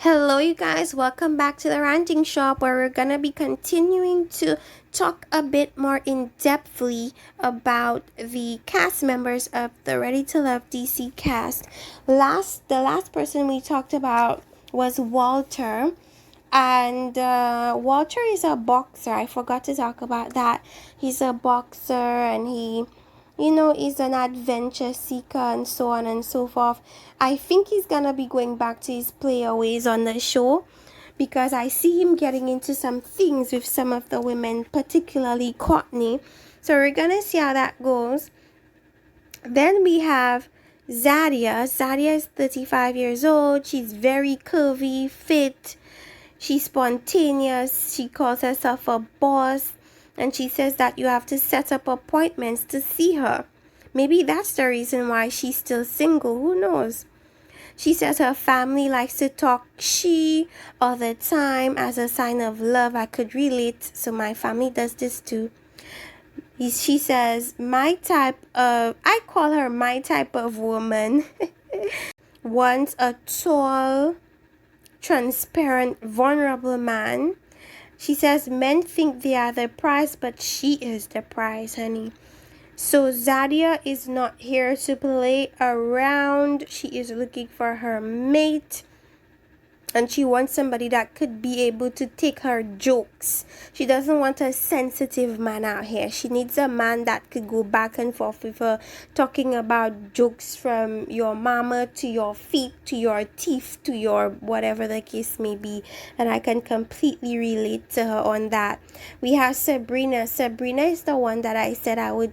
Hello, you guys. Welcome back to the Ranting Shop, where we're gonna be continuing to talk a bit more in depthly about the cast members of the Ready to Love DC cast. The last person we talked about was Walter, and Walter is a boxer. I forgot to talk about that. He's a boxer, and he's an adventure seeker and so on and so forth. I think he's gonna be going back to his player ways on the show because I see him getting into some things with some of the women, particularly Courtney. So we're gonna see how that goes. Then we have Zadia. Zadia is 35 years old. She's very curvy, fit. She's spontaneous. She calls herself a boss. And she says that you have to set up appointments to see her. Maybe that's the reason why she's still single. Who knows? She says her family likes to talk she all the time as a sign of love. I could relate. So my family does this too. She says, I call her my type of woman. Wants a tall, transparent, vulnerable man. She says men think they are the prize, but she is the prize, honey. So Zadia is not here to play around. She is looking for her mate. And she wants somebody that could be able to take her jokes. She doesn't want a sensitive man out here. She needs a man that could go back and forth with her, talking about jokes from your mama to your feet to your teeth to your whatever the case may be. And I can completely relate to her on that. We have Sabrina. Sabrina is the one that I said I would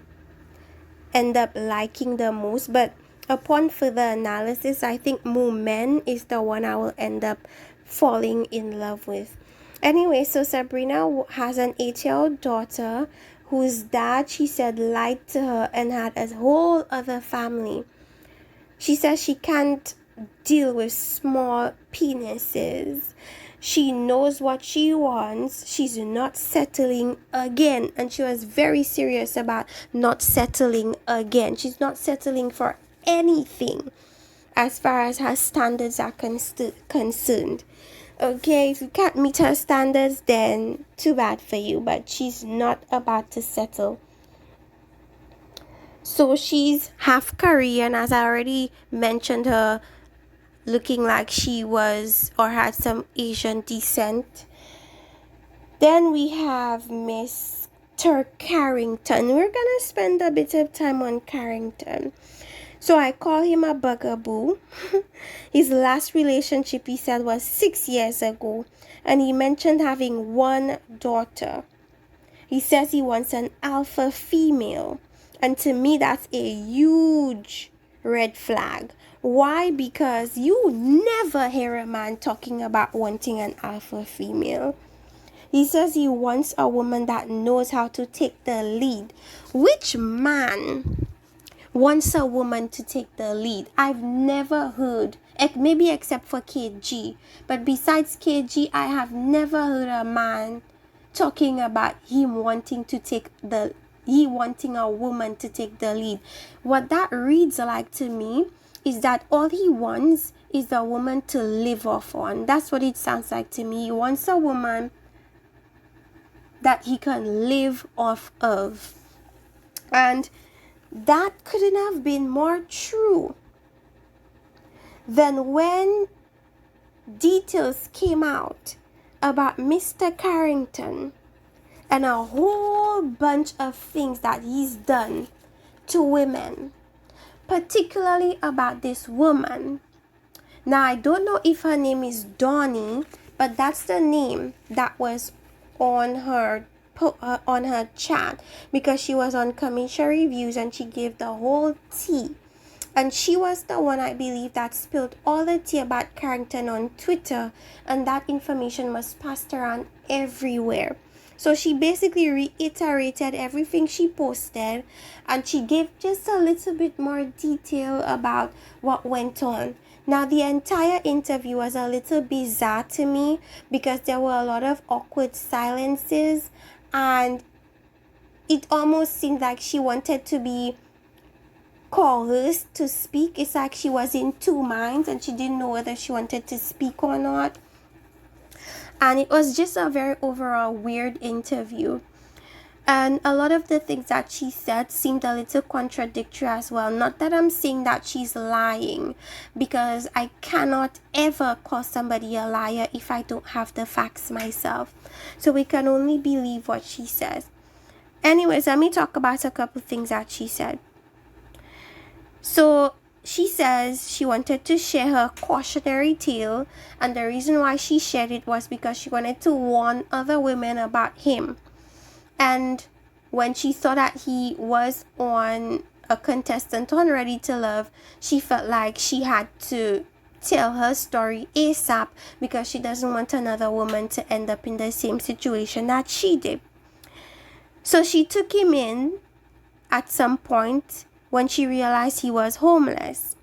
end up liking the most, but upon further analysis, I think Moomen is the one I will end up falling in love with. Anyway, so Sabrina has an 8-year-old daughter whose dad, she said, lied to her and had a whole other family. She says she can't deal with small penises. She knows what she wants. She's not settling again. And she was very serious about not settling again. She's not settling for anything as far as her standards are concerned. Okay, if you can't meet her standards, then too bad for you. But she's not about to settle. So she's half Korean, as I already mentioned her looking like she was or had some Asian descent. Then we have Miss Tur Carrington. We're gonna spend a bit of time on Carrington. So I call him a bugaboo. His last relationship, he said, was 6 years ago, and he mentioned having one daughter. He says he wants an alpha female, and to me that's a huge red flag. Why? Because you never hear a man talking about wanting an alpha female. He says he wants a woman that knows how to take the lead. Which man wants a woman to take the lead? I've never heard, maybe except for KG, but besides KG, I have never heard a man talking about him wanting a woman to take the lead. What that reads like to me is that all he wants is a woman to live off on. That's what it sounds like to me. He wants a woman that he can live off of. And that couldn't have been more true than when details came out about Mr. Carrington and a whole bunch of things that he's done to women, particularly about this woman. Now, I don't know if her name is Donnie, but that's the name that was on her chat, because she was on Commission Reviews and she gave the whole tea. And she was the one, I believe, that spilled all the tea about Carrington on Twitter, and that information was passed around everywhere. So she basically reiterated everything she posted, and she gave just a little bit more detail about what went on. Now, the entire interview was a little bizarre to me because there were a lot of awkward silences, and it almost seemed like she wanted to be coerced to speak. It's like she was in two minds and she didn't know whether she wanted to speak or not. And it was just a very overall weird interview. And a lot of the things that she said seemed a little contradictory as well. Not that I'm saying that she's lying, because I cannot ever call somebody a liar if I don't have the facts myself. So we can only believe what she says. Anyways, let me talk about a couple things that she said. So she says she wanted to share her cautionary tale, and the reason why she shared it was because she wanted to warn other women about him. And when she saw that he was on a contestant on Ready to Love, she felt like she had to tell her story ASAP, because she doesn't want another woman to end up in the same situation that she did. So she took him in at some point when she realized he was homeless.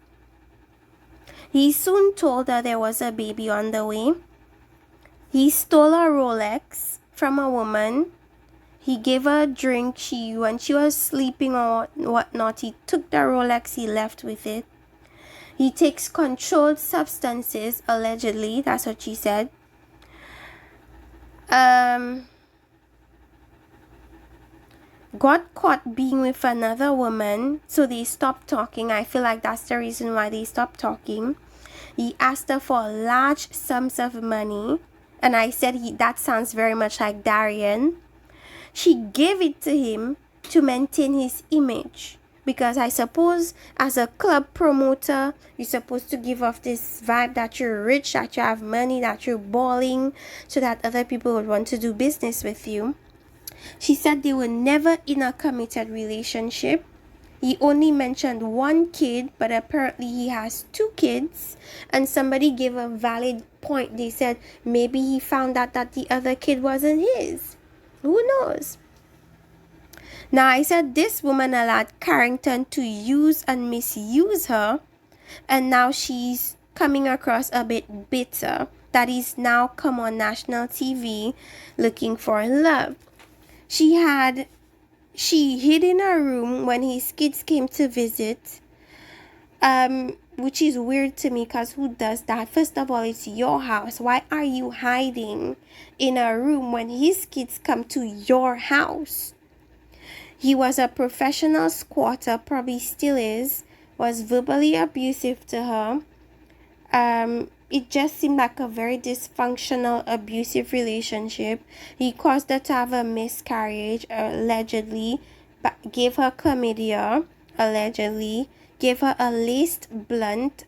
He soon told her there was a baby on the way. He stole a Rolex from a woman. He gave her a drink. When she was sleeping or whatnot, he took the Rolex, he left with it. He takes controlled substances, allegedly. That's what she said. Got caught being with another woman, so they stopped talking. I feel like that's the reason why they stopped talking. He asked her for large sums of money, and I said that sounds very much like Darian. She gave it to him to maintain his image, because I suppose as a club promoter, you're supposed to give off this vibe that you're rich, that you have money, that you're balling, so that other people would want to do business with you. She said they were never in a committed relationship. He only mentioned one kid, but apparently he has two kids. And somebody gave a valid point. They said maybe he found out that the other kid wasn't his. Who knows? Now, I said this woman allowed Carrington to use and misuse her, and now she's coming across a bit bitter that he's now come on national TV looking for love. She hid in her room when his kids came to visit, which is weird to me, because who does that? First of all, it's your house. Why are you hiding in a room when his kids come to your house? He was a professional squatter, probably still is, was verbally abusive to her. It just seemed like a very dysfunctional, abusive relationship. He caused her to have a miscarriage, allegedly, but gave her chlamydia, allegedly, gave her a laced blunt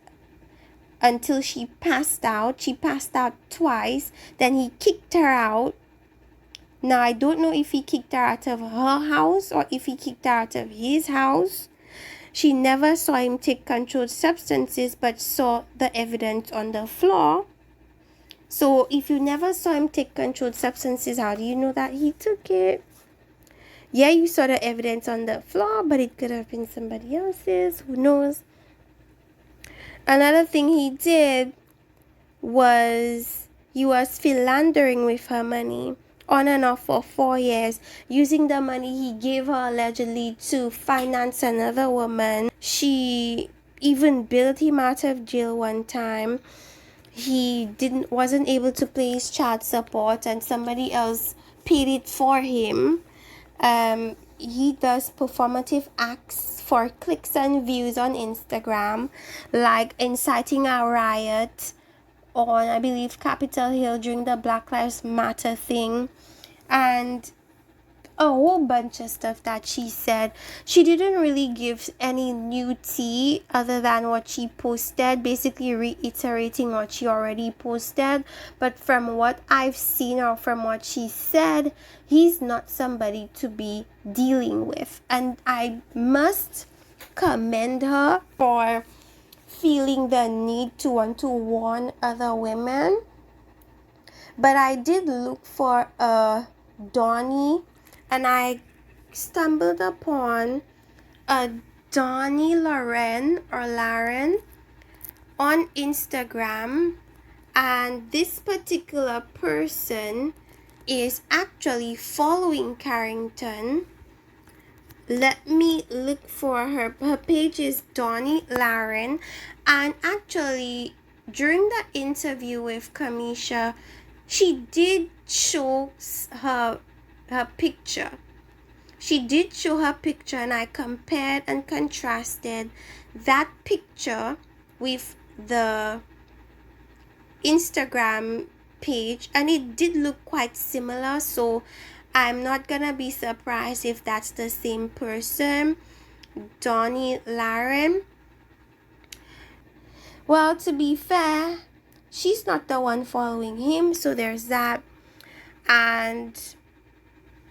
until she passed out. She passed out twice. Then he kicked her out. Now, I don't know if he kicked her out of her house or if he kicked her out of his house. She never saw him take controlled substances, but saw the evidence on the floor. So if you never saw him take controlled substances, how do you know that he took it? Yeah, you saw the evidence on the floor, but it could have been somebody else's. Who knows? Another thing he did was he was philandering with her money on and off for 4 years, using the money he gave her allegedly to finance another woman. She even bailed him out of jail one time. He wasn't able to pay his child support, and somebody else paid it for him. He does performative acts for clicks and views on Instagram, like inciting a riot on, I believe, Capitol Hill during the Black Lives Matter thing, and a whole bunch of stuff that she said. She didn't really give any new tea other than what she posted, basically reiterating what she already posted. But from what I've seen or from what she said, he's not somebody to be dealing with. And I must commend her for feeling the need to want to warn other women. But I did look for a Donnie, and I stumbled upon a Donnie Lauren on Instagram, and this particular person is actually following Carrington. let me look for her. Her page is Donnie Laren, and actually during the interview with Kamisha, she did show her picture. She did show her picture, and I compared and contrasted that picture with the Instagram page, and it did look quite similar, so I'm not gonna be surprised if that's the same person, Donnie Laren. Well, to be fair, she's not the one following him, so there's that. And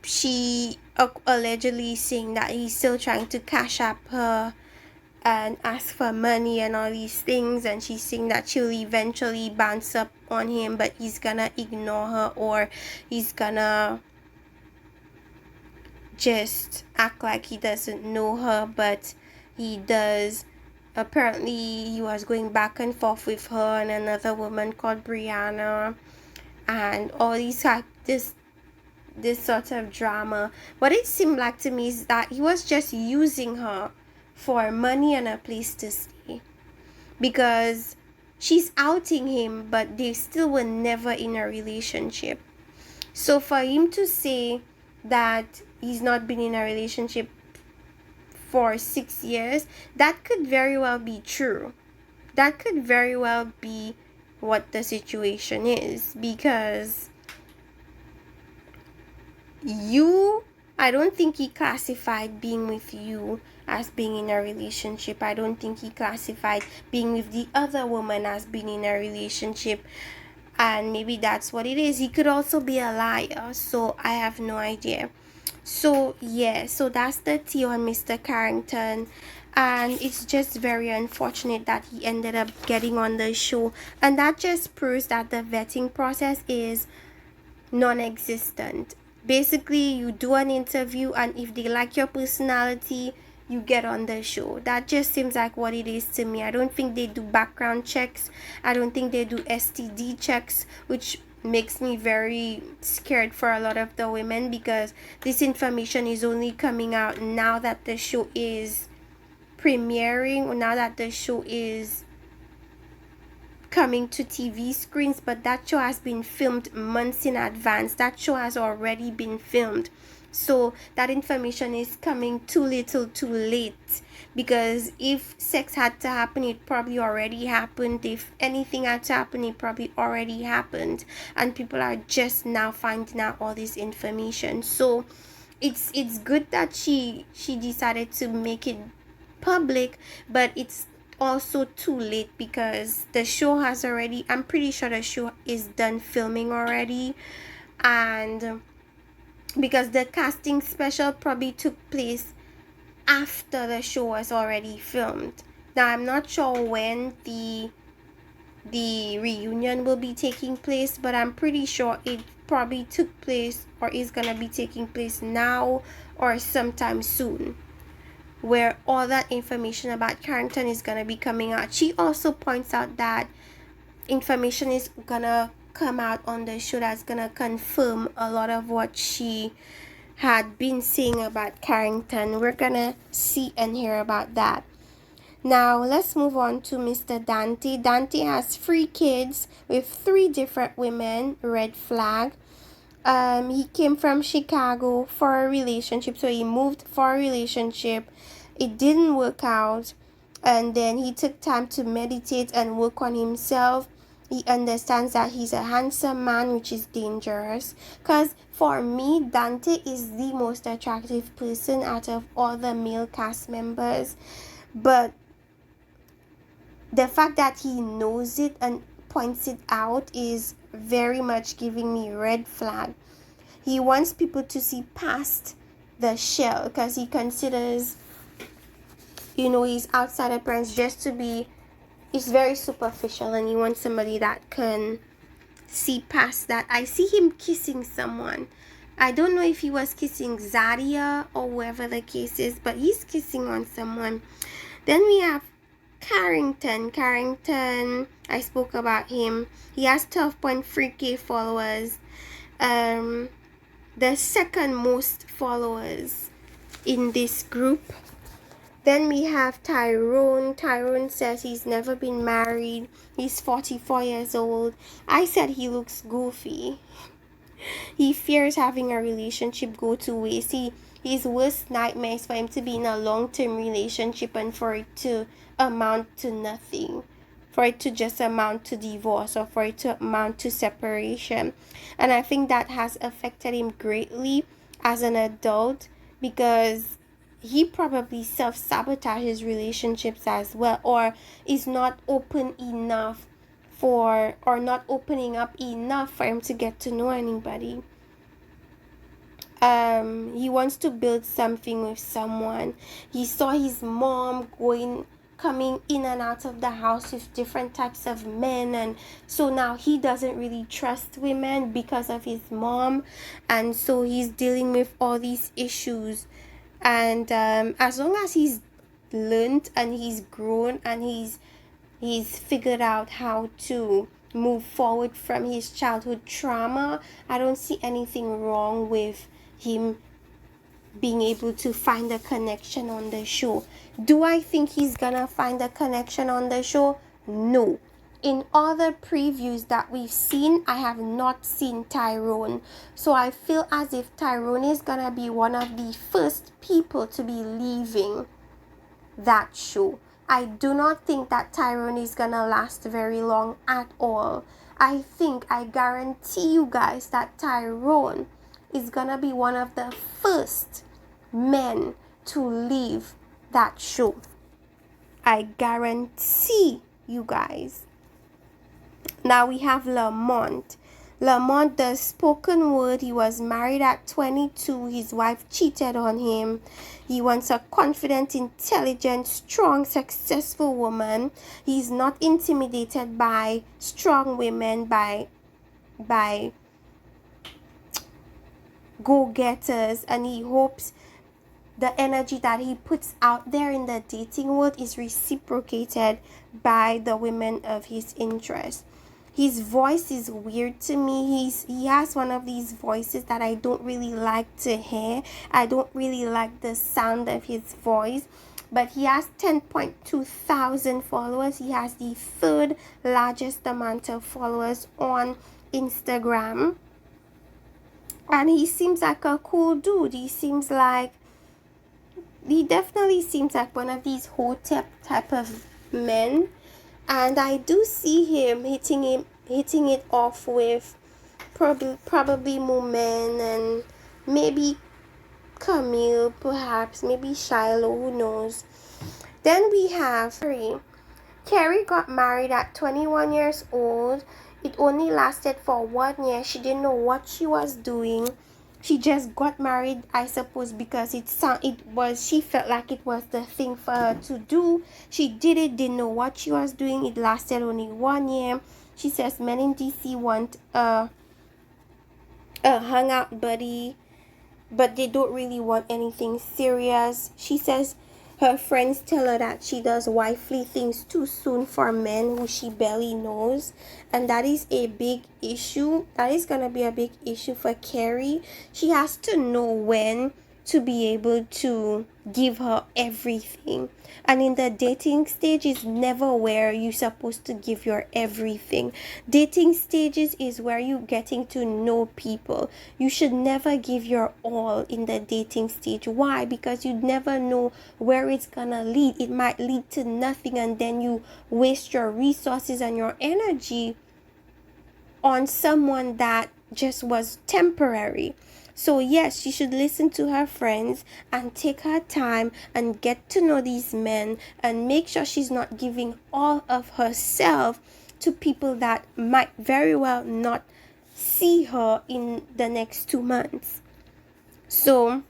she allegedly saying that he's still trying to cash up her and ask for money and all these things, and she's saying that she'll eventually bounce up on him, but he's gonna ignore her, or he's gonna just act like he doesn't know her, but he does. Apparently he was going back and forth with her and another woman called Brianna, and all these this sort of drama. What it seemed like to me is that he was just using her for money and a place to stay, because she's outing him, but they still were never in a relationship. So for him to say that he's not been in a relationship for 6 years, that could very well be true. That could very well be what the situation is, because I don't think he classified being with you as being in a relationship. I don't think he classified being with the other woman as being in a relationship. And maybe that's what it is. He could also be a liar, so I have no idea. So yeah, so that's the tea on Mr. Carrington, and it's just very unfortunate that he ended up getting on the show, and that just proves that the vetting process is non-existent. Basically, you do an interview, and if they like your personality, you get on the show. That just seems like what it is to me. I don't think they do background checks. I don't think they do STD checks, which makes me very scared for a lot of the women, because this information is only coming out now that the show is premiering, or now that the show is coming to TV screens, but that show has been filmed months in advance. That show has already been filmed, so that information is coming too little too late, because if sex had to happen, it probably already happened. If anything had to happen, it probably already happened, and people are just now finding out all this information. So it's good that she decided to make it public, but it's also too late, because the show has already, I'm pretty sure the show is done filming already, and because the casting special probably took place after the show was already filmed. Now I'm not sure when the reunion will be taking place, but I'm pretty sure it probably took place or is gonna be taking place now or sometime soon, where all that information about Carrington is gonna be coming out. She also points out that information is gonna come out on the show that's gonna confirm a lot of what she had been saying about Carrington. We're gonna see and hear about that. Now let's move on to Mr. Dante. Dante has 3 kids with 3 different women. Red flag. He came from Chicago for a relationship, so he moved for a relationship. It didn't work out, and then he took time to meditate and work on himself. He understands that he's a handsome man, which is dangerous, because for me, Dante is the most attractive person out of all the male cast members, but the fact that he knows it and points it out is very much giving me red flag. He wants people to see past the shell, because he considers, his outside appearance just to be, it's very superficial, and he wants somebody that can see past that. I see him kissing someone. I don't know if he was kissing Zadia or whoever the case is, but he's kissing on someone. Then we have Carrington, I spoke about him. He has 12.3k followers. The second most followers in this group. Then we have Tyrone. Tyrone says he's never been married. He's 44 years old. I said he looks goofy. He fears having a relationship go to waste. His worst nightmare is for him to be in a long-term relationship and for it to amount to nothing. For it to just amount to divorce or for it to amount to separation. And I think that has affected him greatly as an adult because he probably self-sabotages relationships as well, or is not open enough for, or not opening up enough for him to get to know anybody. He wants to build something with someone. He saw his mom coming in and out of the house with different types of men, and so now he doesn't really trust women because of his mom, and so he's dealing with all these issues. And as long as he's learned and he's grown and he's figured out how to move forward from his childhood trauma, I don't see anything wrong with him being able to find a connection on the show. Do I think he's gonna find a connection on the show? No. In other previews that we've seen, I have not seen Tyrone. So I feel as if Tyrone is gonna be one of the first people to be leaving that show. I do not think that Tyrone is gonna last very long at all. I guarantee you guys that Tyrone is gonna be one of the first men to leave that show. I guarantee you guys. Now we have Lamont. Lamont does spoken word. He was married at 22. His wife cheated on him. He wants a confident, intelligent, strong, successful woman. He's not intimidated by strong women, by go-getters, and he hopes the energy that he puts out there in the dating world is reciprocated by the women of his interest. His voice is weird to me. He has one of these voices that I don't really like to hear. I don't really like the sound of his voice. But he has 10.2 thousand followers. He has the third largest amount of followers on Instagram. And he seems like a cool dude. He definitely seems like one of these hotep type of men. And I do see him hitting it off with probably Moomin and maybe Camille, perhaps, maybe Shiloh, who knows. Then we have Carrie. Carrie got married at 21 years old. It only lasted for 1 year. She didn't know what she was doing. She just got married, I suppose, because she felt like it was the thing for her to do. She did it, didn't know what she was doing. It lasted only 1 year. She says men in DC want a hangout buddy, but they don't really want anything serious. She says her friends tell her that she does wifely things too soon for men who she barely knows. And that is a big issue. That is going to be a big issue for Carrie. She has to know when to be able to give her everything. And in the dating stage is never where you're supposed to give your everything. Dating stages is where you're getting to know people. You should never give your all in the dating stage. Why? Because you never know where it's gonna lead. It might lead to nothing, and then you waste your resources and your energy on someone that just was temporary. So yes, she should listen to her friends and take her time and get to know these men and make sure she's not giving all of herself to people that might very well not see her in the next 2 months. So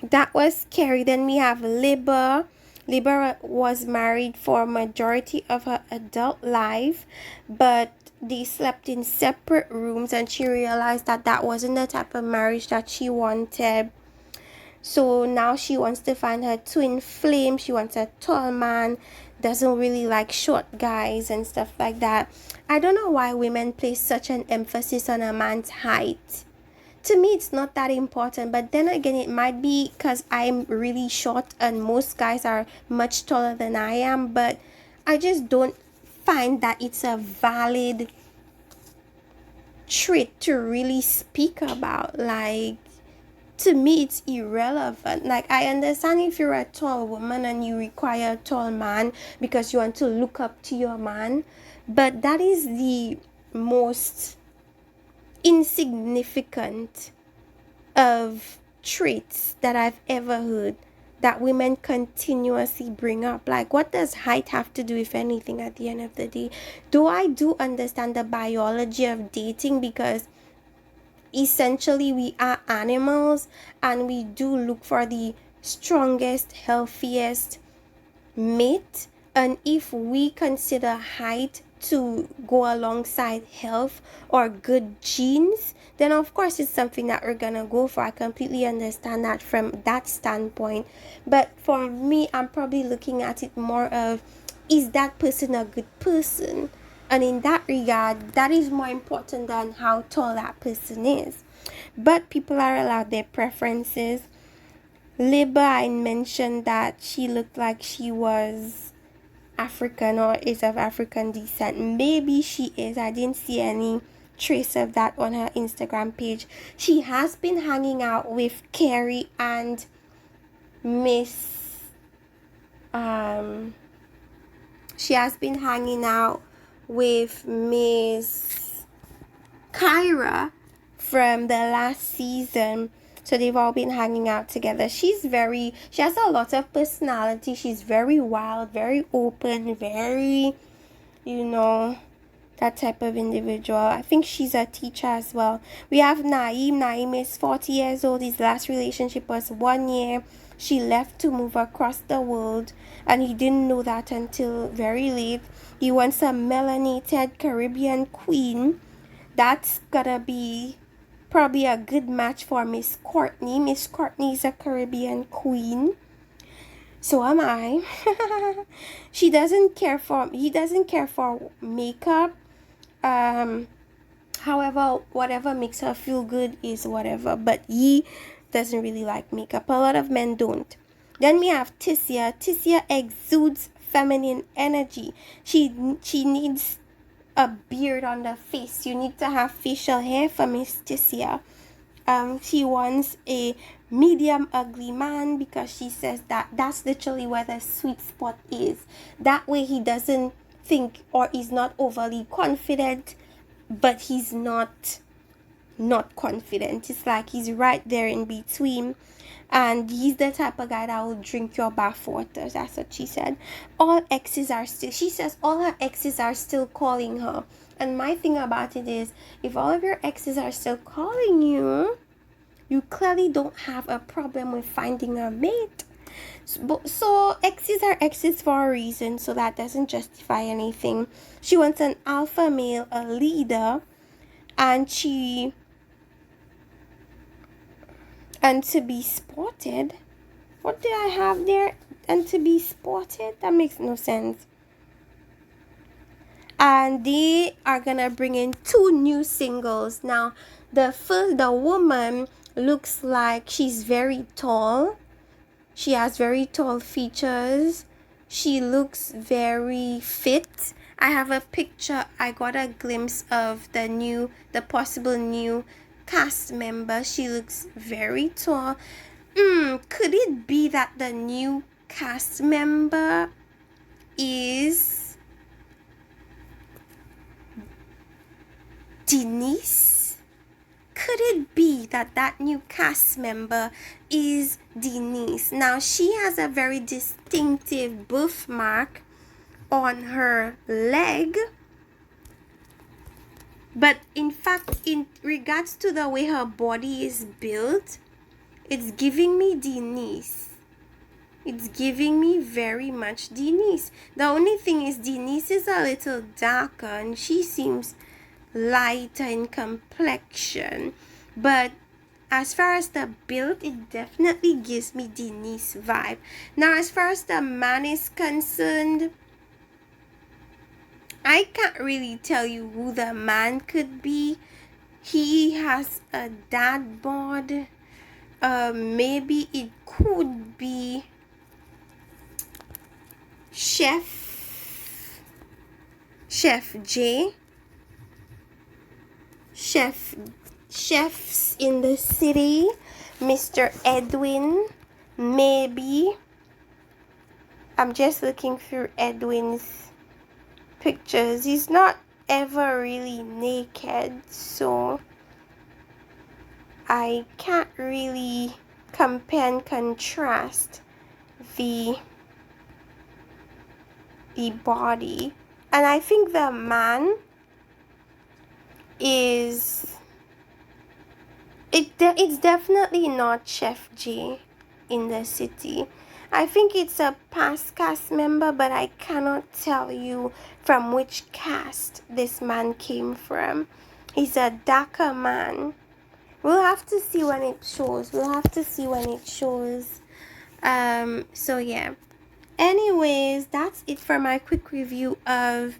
that was Carrie. Then we have Libba. Libba was married for a majority of her adult life, but they slept in separate rooms, and she realized that that wasn't the type of marriage that she wanted. So now she wants to find her twin flame. She wants a tall man, doesn't really like short guys and stuff like that. I don't know why women place such an emphasis on a man's height. to me it's not that important. But then again, it might be because I'm really short and most guys are much taller than I am. But I just don't find that it's a valid trait to really speak about. Like, to me it's irrelevant. Like, I understand if you're a tall woman and you require a tall man because you want to look up to your man, but that is the most insignificant of traits that I've ever heard that women continuously bring up. Like, what does height have to do with anything at the end of the day? Though I do understand the biology of dating, because essentially we are animals and we do look for the strongest, healthiest mate. And if we consider height to go alongside health or good genes, then of course it's something that we're gonna go for. I completely understand that from that standpoint. But for me, I'm probably looking at it more of, is that person a good person? And in that regard, that is more important than how tall that person is. But people are allowed their preferences. Liba, I mentioned that she looked like she was African or is of African descent. Maybe she is. I didn't see any trace of that on her Instagram page. She has been hanging out with Carrie and Miss she has been hanging out with Miss Kyra from the last season. So they've all been hanging out together. She has a lot of personality. She's very wild, very open, very, that type of individual. I think she's a teacher as well. We have Naeem. Naeem is 40 years old. His last relationship was 1 year. She left to move across the world, and he didn't know that until very late. He wants a melanated Caribbean queen. That's gonna be probably a good match for Miss Courtney. Miss Courtney is a Caribbean queen. So am I. He doesn't care for makeup. However, whatever makes her feel good is whatever. But he doesn't really like makeup. A lot of men don't. Then we have Tissia. Tissia exudes feminine energy. She needs a beard on the face. You need to have facial hair for Miss Tissia. She wants a medium ugly man because she says that that's literally where the sweet spot is. That way he doesn't think or is not overly confident, but he's not confident. It's like he's right there in between. And he's the type of guy that will drink your bath water. That's what she said. She says all her exes are still calling her. And my thing about it is, if all of your exes are still calling you, you clearly don't have a problem with finding a mate. So exes are exes for a reason, so that doesn't justify anything. She wants an alpha male, a leader, and to be spotted. What did I have there? And to be spotted? That makes no sense. And they are gonna bring in 2 new singles. Now, the woman looks like she's very tall. She has very tall features. She looks very fit. I have a picture. I got a glimpse of the possible new cast member. She looks very tall. Could it be that the new cast member is Denise? Could it be that new cast member is Denise? Now, she has a very distinctive birthmark on her leg. But in fact, in regards to the way her body is built, it's giving me Denise. It's giving me very much Denise. The only thing is Denise is a little darker and she seems lighter in complexion. But as far as the build, it definitely gives me Denise vibe. Now, as far as the man is concerned, I can't really tell you who the man could be. He has a dad bod. Maybe it could be Chef J. Chefs in the city, Mr. Edwin. Maybe. I'm just looking through Edwin's pictures. He's not ever really naked, so I can't really compare and contrast the body. And I think the man is it's definitely not Chef J in the city. I think it's a past cast member, but I cannot tell you from which cast this man came from. He's a darker man. We'll have to see when it shows. So yeah. Anyways, that's it for my quick review of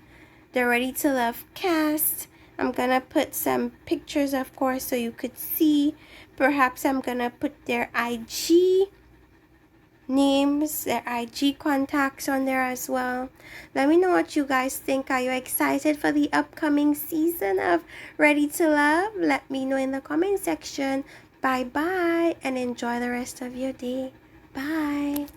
the Ready to Love cast. I'm gonna put some pictures, of course, so you could see. Perhaps I'm gonna put their IG names, their IG contacts on there as well. Let me know what you guys think. Are you excited for the upcoming season of Ready to Love? Let me know in the comment section. Bye bye and enjoy the rest of your day. Bye.